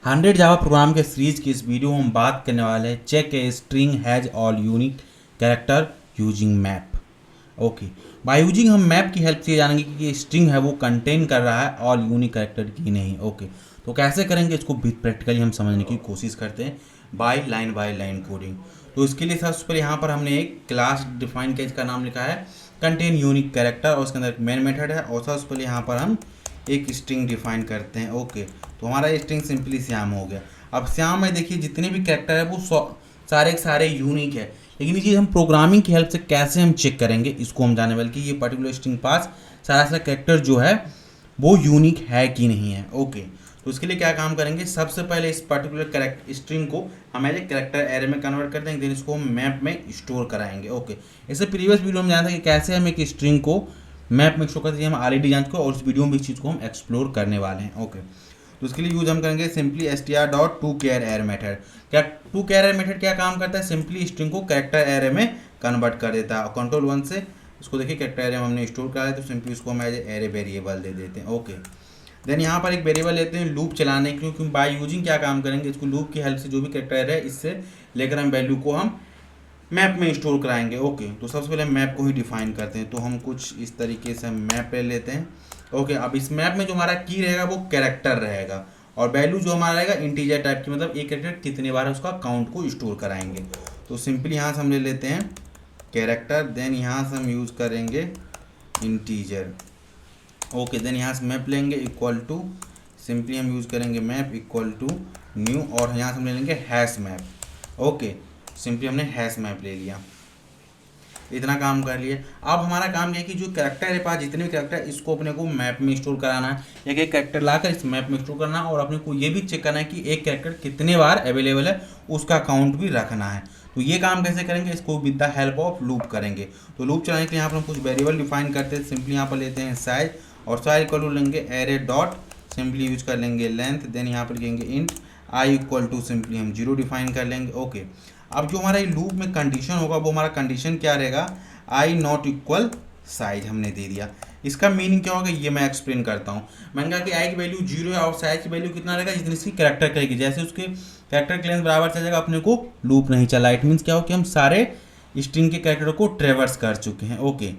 100 Java program के series की इस वीडियो में हम बात करने वाले हैं check a string has all unique character using map. Okay, by using हम मैप की हेल्प से जानेंगे कि स्ट्रिंग है वो कंटेन कर रहा है ऑल यूनिक कैरेक्टर की नहीं। ओके, तो कैसे करेंगे इसको भी प्रैक्टिकली हम समझने की कोशिश करते हैं बाय लाइन कोडिंग। तो इसके लिए सबसे पहले यहाँ पर हमने एक क्लास डिफाइन किया जिसका नाम लिखा है कंटेन यूनिक कैरेक्टर और उसके अंदर एक मेन मेथड है और सबसे पहले यहाँ पर हम एक स्ट्रिंग डिफाइन करते हैं। ओके, तो हमारा स्ट्रिंग सिंपली श्याम हो गया। अब श्याम में देखिए जितने भी कैरेक्टर है वो सारे के सारे यूनिक है, लेकिन ये चीज़ हम प्रोग्रामिंग की हेल्प से कैसे हम चेक करेंगे इसको हम जाने वाले कि ये पर्टिकुलर स्ट्रिंग पास सारा कैरेक्टर जो है वो यूनिक है कि नहीं है। ओके, तो उसके लिए क्या काम करेंगे, सबसे पहले इस पर्टिकुलर कैरेक्टर स्ट्रिंग को हम एज ए कैरेक्टर एरे में कन्वर्ट कर देंगे, देन इसको हम मैप में स्टोर कराएंगे। ओके, इससे प्रीवियस वीडियो में जाना था कि कैसे हम एक स्ट्रिंग को मैप में स्टोर करते हैं, हम ऑलरेडी जान चुके और इस वीडियो में इस चीज़ को हम एक्सप्लोर करने वाले हैं। ओके, तो उसके लिए यूज हम करेंगे सिंपली str.toChar मेथड। क्या toChar मेथड क्या काम करता है, सिंपली स्ट्रिंग को कैरेक्टर एरे में कन्वर्ट कर देता है और कंट्रोल 1 से इसको देखिए कैरेक्टर एरे में हमने स्टोर करा है तो सिंपली उसको हम एज एरे वेरिएबल दे देते हैं। ओके, देन यहाँ पर एक वेरिएबल लेते हैं लूप चलाने के, क्योंकि बाय यूजिंग क्या काम करेंगे, इसको लूप की हेल्प से जो भी कैरेक्टर एरे है इससे लेकर हम वैल्यू को हम मैप में स्टोर कराएंगे। ओके, तो सबसे पहले मैप को ही डिफाइन करते हैं, तो हम कुछ इस तरीके से मैप ले लेते हैं। ओके, अब इस मैप में जो हमारा की रहेगा वो कैरेक्टर रहेगा और वैल्यू जो हमारा रहेगा इंटीजर टाइप की, मतलब एक कैरेक्टर कितने बार उसका काउंट को स्टोर कराएंगे। तो सिंपली यहाँ से हम ले लेते हैं कैरेक्टर, देन यहाँ से हम यूज़ करेंगे इंटीजर। ओके, देन यहाँ से मैप लेंगे इक्वल टू, सिंपली हम यूज़ करेंगे मैप इक्वल टू न्यू और यहाँ से हम ले लेंगे हैश मैप। ओके, सिंपली हमने हैश मैप ले लिया, इतना काम कर लिए। अब हमारा काम यह है कि जो कैरेक्टर है पास जितने भी कैरेक्टर है इसको अपने को मैप में स्टोर कराना है, एक कैरेक्टर लाकर इस मैप में स्टोर करना है और अपने को ये भी चेक करना है कि एक कैरेक्टर कितने बार अवेलेबल है उसका काउंट भी रखना है। तो ये काम कैसे करेंगे, इसको with the help of loop करेंगे। तो लूप चलाने के लिए यहाँ पर हम कुछ वेरिएबल डिफाइन करते हैं, सिंपली यहाँ पर लेते हैं साइज और साइज इक्वल टू लेंगे एरे डॉट, सिंपली यूज कर लेंगे लेंथ, देन यहाँ पर लिखेंगे int i equal to, simply हम 0 डिफाइन कर लेंगे। ओके, अब जो हमारा लूप में कंडीशन होगा वो हमारा कंडीशन क्या रहेगा, आई नॉट इक्वल साइज हमने दे दिया। इसका मीनिंग क्या होगा ये मैं एक्सप्लेन करता हूँ। मैंने कहा कि आई की वैल्यू 0 है और साइज की वैल्यू कितना रहेगा, जितनी इसकी कैरेक्टर करेगी, जैसे उसके कैरेक्टर की लेंथ बराबर चल जाएगा अपने को लूप नहीं चला। इट मीन्स क्या हो कि हम सारे स्ट्रिंग के कैरेक्टर को ट्रेवर्स कर चुके हैं। ओके,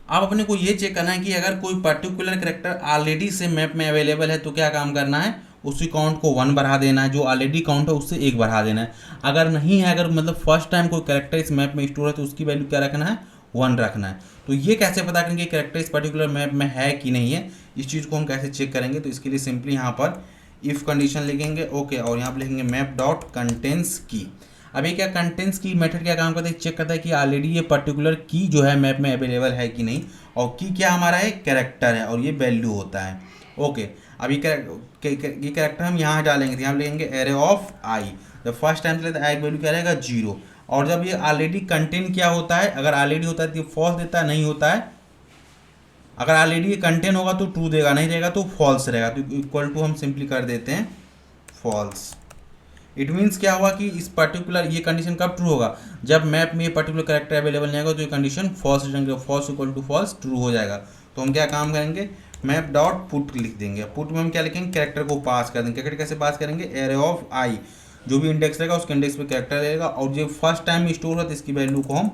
अब अपने को ये चेक करना है कि अगर कोई पर्टिकुलर कैरेक्टर ऑलरेडी से मैप में अवेलेबल है तो क्या काम करना है, उसी काउंट को 1 बढ़ा देना है, जो ऑलरेडी काउंट है उससे 1 बढ़ा देना है। अगर नहीं है, अगर मतलब फर्स्ट टाइम कोई कैरेक्टर इस मैप में स्टोर है तो उसकी वैल्यू क्या रखना है, 1 रखना है। तो ये कैसे पता करेंगे कैरेक्टर इस पर्टिकुलर मैप में है कि नहीं है, इस चीज़ को हम कैसे चेक करेंगे, तो इसके लिए सिंपली यहाँ पर इफ़ कंडीशन लिखेंगे। ओके, और यहाँ पर लिखेंगे मैप डॉट कंटेंट्स की। अब ये क्या कंटेंट्स की मेथड क्या काम करता है, चेक करता है कि ऑलरेडी ये पर्टिकुलर की जो है मैप में अवेलेबल है कि नहीं, और की क्या हमारा है, कैरेक्टर है और ये वैल्यू होता है। ओके, अब ये कैरेक्टर हम यहाँ डालेंगे, तो यहाँ लिखेंगे एरे ऑफ आई, जब फर्स्ट टाइम चले तो आई की वैल्यू क्या रहेगा 0, और जब ये ऑलरेडी कंटेन क्या होता है, अगर ऑलरेडी होता है तो फॉल्स देता है, नहीं होता है अगर ऑलरेडी ये कंटेन होगा तो ट्रू देगा, नहीं देगा तो फॉल्स रहेगा। तो इक्वल टू हम सिंपली कर देते हैं फॉल्स। इट मीन्स क्या हुआ कि इस पर्टिकुलर ये कंडीशन कब ट्रू होगा, जब मैप में ये पर्टिकुलर कैरेक्टर अवेलेबल नहीं होगा तो ये कंडीशन फॉल्स रहेंगे, false equal to false true हो जाएगा। तो हम क्या काम करेंगे, मैप डॉट पुट लिख देंगे। पुट में हम क्या लिखेंगे, कैरेक्टर को पास कर देंगे। कैरेक्टर कैसे पास करेंगे, एरे ऑफ आई, जो भी इंडेक्स रहेगा उसके इंडेक्स पे कैरेक्टर रहेगा और जो फर्स्ट टाइम में स्टोर होता है इसकी वैल्यू को हम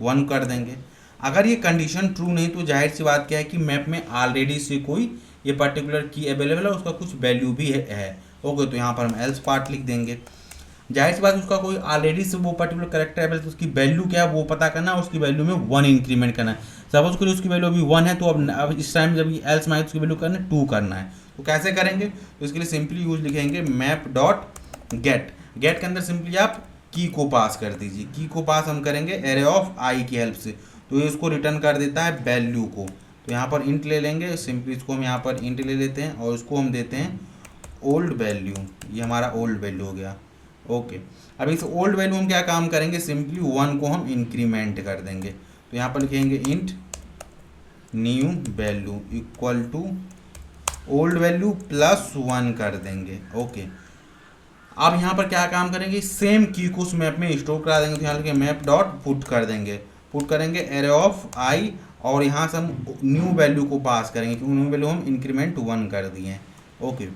1 कर देंगे। अगर ये कंडीशन ट्रू नहीं तो जाहिर सी बात क्या है कि मैप में ऑलरेडी से कोई ये पर्टिकुलर की अवेलेबल है, उसका कुछ वैल्यू भी है। ओके, तो यहाँ पर हम एल्स पार्ट लिख देंगे। जाहिर सी बात उसका कोई ऑलरेडी से वो पर्टिकुलर कैरेक्टर है तो उसकी वैल्यू क्या है वो पता करना है, उसकी वैल्यू में 1 इंक्रीमेंट करना है। सपोज करिए उसकी वैल्यू अभी 1 है तो अब इस टाइम जब एल्स में आए उसकी वैल्यू करना है 2 करना है। तो कैसे करेंगे, तो इसके लिए सिंपली यूज लिखेंगे मैप डॉट गेट। गेट के अंदर सिंपली आप की को पास कर दीजिए, की को पास हम करेंगे एरे ऑफ आई की हेल्प से, तो ये उसको रिटर्न कर देता है वैल्यू को। तो यहाँ पर इंट ले लेंगे, सिंपली इसको हम यहाँ पर इंट ले लेते हैं और उसको हम देते हैं ओल्ड वैल्यू, ये हमारा ओल्ड वैल्यू हो गया। ओके, अब इस ओल्ड वैल्यू हम क्या काम करेंगे, सिंपली 1 को हम इंक्रीमेंट कर देंगे। तो यहाँ पर लिखेंगे int new value equal to old value plus 1 कर देंगे। ओके, अब यहाँ पर क्या काम करेंगे, सेम की को उस मैप में स्टोर करा देंगे। तो यहाँ लिखे मैप डॉट पुट कर देंगे, पुट करेंगे एरे ऑफ आई और यहाँ से हम न्यू वैल्यू को पास करेंगे क्योंकि न्यू वैल्यू हम इंक्रीमेंट 1 कर दिए। ओके,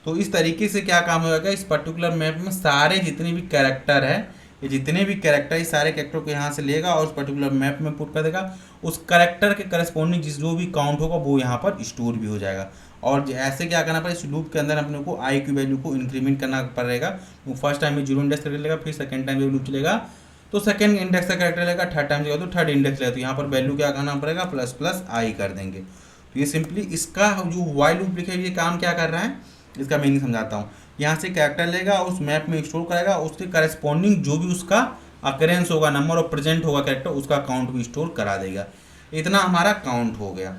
तो इस तरीके से क्या काम होगा, इस पर्टिकुलर मैप में सारे जितने भी कैरेक्टर है, ये जितने भी कैरेक्टर, इस सारे कैरेक्टर को यहाँ से लेगा और उस पर्टिकुलर मैप में पुट कर देगा। उस कैरेक्टर के करस्पॉन्डिंग जिस जो भी काउंट होगा वो यहाँ पर स्टोर भी हो जाएगा। और ऐसे क्या करना पड़ेगा, इस लूप के अंदर अपने को आई की वैल्यू को इंक्रीमेंट करना पड़ेगा। वो फर्स्ट टाइम में 0 इंडेक्स करके लेगा, फिर सेकंड टाइम जब लूप चलेगा तो सेकंड इंडेक्स का कैरेक्टर लेगा, थर्ड टाइम चलेगा तो थर्ड इंडेक्स लेगा। तो यहाँ पर वैल्यू क्या करना पड़ेगा, प्लस प्लस आई कर देंगे। तो ये सिंपली इसका जो वाइल लूप लिखा है ये काम क्या कर रहा है, इसका मीनिंग समझाता हूँ। यहाँ से कैरेक्टर लेगा, उस मैप में स्टोर करेगा, उसके करस्पॉन्डिंग जो भी उसका अकरेंस होगा, नंबर ऑफ प्रेजेंट होगा कैरेक्टर, उसका काउंट भी स्टोर करा देगा। इतना हमारा काउंट हो गया।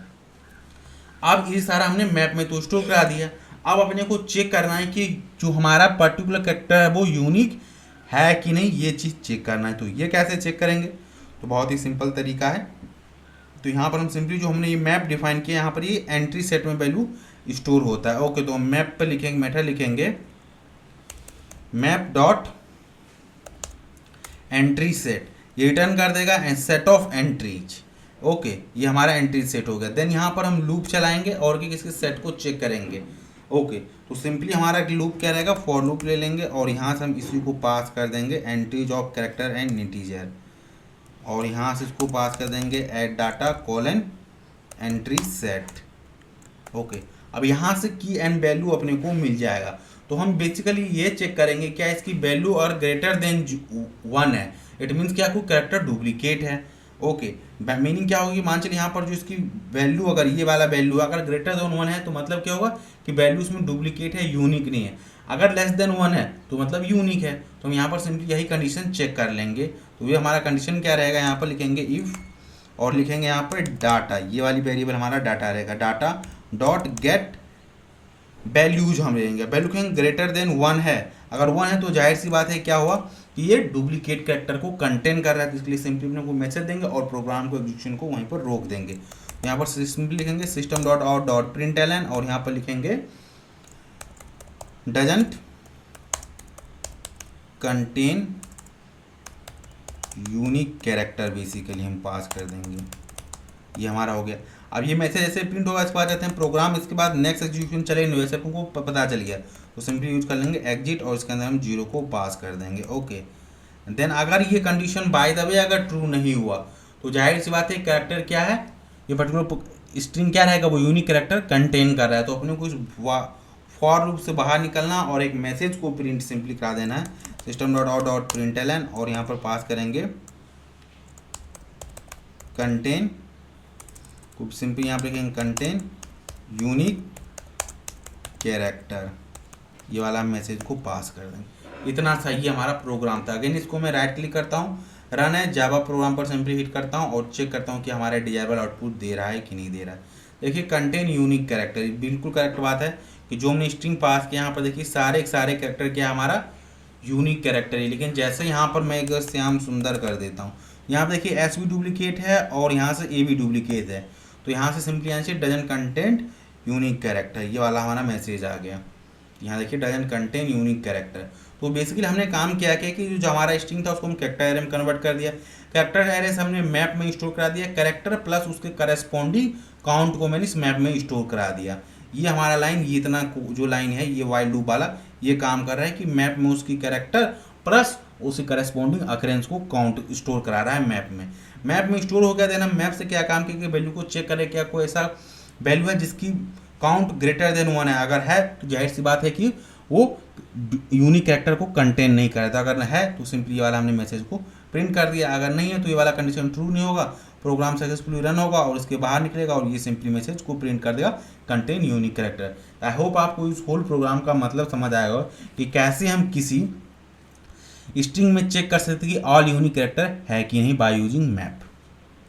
अब ये सारा हमने मैप में तो स्टोर करा दिया। अब अपने को चेक करना है कि जो हमारा पर्टिकुलर कैरेक्टर है वो यूनिक है कि नहीं, ये चीज़ चेक करना है। तो ये कैसे चेक करेंगे, तो बहुत ही सिंपल तरीका है। तो यहाँ पर हम सिंपली जो हमने ये मैप डिफाइन किया, यहाँ पर ये एंट्री सेट में वैल्यू स्टोर होता है। ओके, तो हम मैप पे लिखेंगे, मेथड लिखेंगे मैप डॉट एंट्री सेट, ये रिटर्न कर देगा सेट ऑफ एंट्रीज। ओके, ये हमारा एंट्री सेट हो गया। देन यहाँ पर हम लूप चलाएंगे और कि किसके सेट को चेक करेंगे। ओके, तो सिंपली हमारा लूप क्या रहेगा, फॉर लूप ले लेंगे और यहाँ से हम इसी को पास कर देंगे entries of character and integer, और यहाँ से इसको पास कर देंगे add data colon entry set. Okay, अब यहाँ से की एंड वैल्यू अपने को मिल जाएगा। तो हम बेसिकली ये चेक करेंगे क्या इसकी वैल्यू और ग्रेटर देन 1 है, इट मीन्स क्या कोई कैरेक्टर डुप्लीकेट है। ओके, मीनिंग क्या होगी, मान चलिए यहाँ पर जो इसकी वैल्यू अगर ये वाला वैल्यू अगर ग्रेटर देन 1 है तो मतलब क्या होगा कि वैल्यू इसमें डुप्लीकेट है, यूनिक नहीं है। अगर लेस देन 1 है तो मतलब यूनिक है। तो हम यहाँ पर सिंपली यही कंडीशन चेक कर लेंगे। तो ये हमारा कंडीशन क्या रहेगा, यहाँ पर लिखेंगे इफ़ और लिखेंगे यहाँ पर डाटा, ये वाली वेरिएबल हमारा डाटा रहेगा, डाटा डॉट गेट वैल्यूज हम लेंगे। वैल्यू कहेंगे ग्रेटर देन 1 है, अगर 1 है तो जाहिर सी बात है क्या हुआ कि ये डुप्लीकेट कैरेक्टर को कंटेन कर रहा है। तो इसके लिए सिंपली अपने को मैसेज देंगे और प्रोग्राम को एग्जीक्यूशन को वहीं पर रोक देंगे। यहाँ पर सिंपली लिखेंगे system dot out dot println और यहाँ पर लिखेंगे doesn't contain unique character, basically हम पास कर देंगे। ये हमारा हो गया। अब ये मैसेज ऐसे प्रिंट होगा, इसके बाद जाते हैं प्रोग्राम, इसके बाद नेक्स्ट एग्जीक्यूशन चले नहीं, वैसे आपको पता चल गया तो सिंपली यूज कर लेंगे एग्जिट और इसके अंदर हम 0 को पास कर देंगे। ओके, देन अगर ये कंडीशन बाय द वे अगर ट्रू नहीं हुआ तो जाहिर सी बात है कैरेक्टर क्या है, ये पर्टिकुलर स्ट्रिंग क्या रहेगा, वो यूनिक कैरेक्टर कंटेन कर रहा है। तो अपने को फॉर लूप से बाहर निकलना और एक मैसेज को प्रिंट सिंपली करा देना है system dot out dot println और यहाँ पर पास करेंगे कंटेन, खूब सिंपल यहाँ पे लिखेंगे कंटेन यूनिक कैरेक्टर, ये वाला मैसेज को पास कर देंगे। इतना सही हमारा प्रोग्राम था। अगेन इसको मैं राइट क्लिक करता हूँ, रन है जावा प्रोग्राम पर सिंपली हिट करता हूँ और चेक करता हूँ कि हमारा डिजायरेबल आउटपुट दे रहा है कि नहीं दे रहा है। देखिए कंटेन यूनिक कैरेक्टर, बिल्कुल करेक्ट बात है कि जो हमने स्ट्रिंग पास किया यहाँ पर देखिए सारे कैरेक्टर क्या हमारा यूनिक कैरेक्टर है। लेकिन जैसे यहाँ पर मैं एक श्याम सुंदर कर देता हूँ, यहाँ पर देखिए एस भी डुप्लीकेट है और यहाँ से ए भी डुप्लीकेट है। तो यहाँ से सिंपली यहाँ से डजन कंटेंट यूनिक कैरेक्टर, ये वाला हमारा मैसेज आ गया। यहाँ देखिए डजन कंटेन यूनिक कैरेक्टर। तो बेसिकली हमने काम क्या किया कि जो हमारा स्ट्रिंग था उसको हम कैरेक्टर एरे में कन्वर्ट कर दिया। कैरेक्टर एरे से हमने मैप में स्टोर करा दिया, कैरेक्टर प्लस उसके करस्पॉन्डिंग काउंट को मैंने इस मैप में स्टोर करा दिया। ये हमारा लाइन, ये इतना जो लाइन है ये वाइल लूप वाला ये काम कर रहा है कि मैप में उसकी कैरेक्टर प्लस उसी करस्पॉन्डिंग अकरेंस को काउंट स्टोर करा रहा है मैप में। मैप में स्टोर हो गया, देन हम मैप से क्या काम किया कि वैल्यू को चेक करें क्या कोई ऐसा वैल्यू है जिसकी काउंट ग्रेटर देन 1 है। अगर है तो जाहिर सी बात है कि वो यूनिक कैरेक्टर को कंटेन नहीं कर रहा था। अगर है तो सिंपली ये वाला हमने मैसेज को प्रिंट कर दिया। अगर नहीं है तो ये वाला कंडीशन ट्रू नहीं होगा, प्रोग्राम सक्सेसफुली रन होगा और इसके बाहर निकलेगा और ये सिंपली मैसेज को प्रिंट कर देगा contain unique character. I hope आपको इस होल प्रोग्राम का मतलब समझ आएगा कि कैसे हम किसी स्ट्रिंग में चेक कर सकते हैं कि ऑल यूनिक कैरेक्टर है कि नहीं बाय यूजिंग मैप।